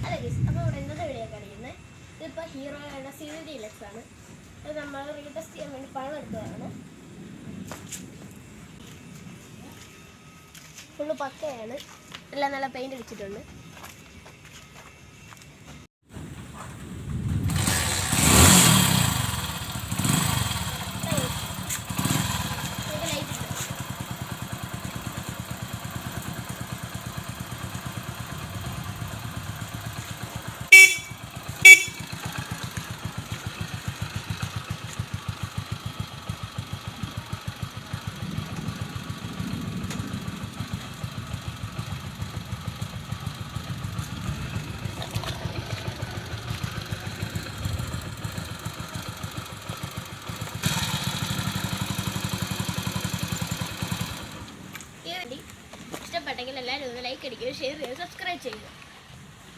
അതെ ഗൈസ്, അപ്പോൾ ഇവിടെ ഇന്നത്തെ വീഡിയോ കാണിക്കുന്നത് ഇതിപ്പോൾ ഹീറോയുടെ CVD Deluxe ആണ്. ഇത് നമ്മൾ റീടെസ്റ്റ് ചെയ്യാൻ വേണ്ടി പണം എടുത്തതാണ്. ഫുള്ള് പക്കയാണ്, എല്ലാം നല്ല പെയിൻ്റ് അടിച്ചിട്ടുണ്ട്. ഇഷ്ടപ്പെട്ടെങ്കിൽ എല്ലാവരും ഒന്ന് ലൈക്ക് അടിക്കുക, ഷെയർ ചെയ്യുക, സബ്സ്ക്രൈബ് ചെയ്യുക.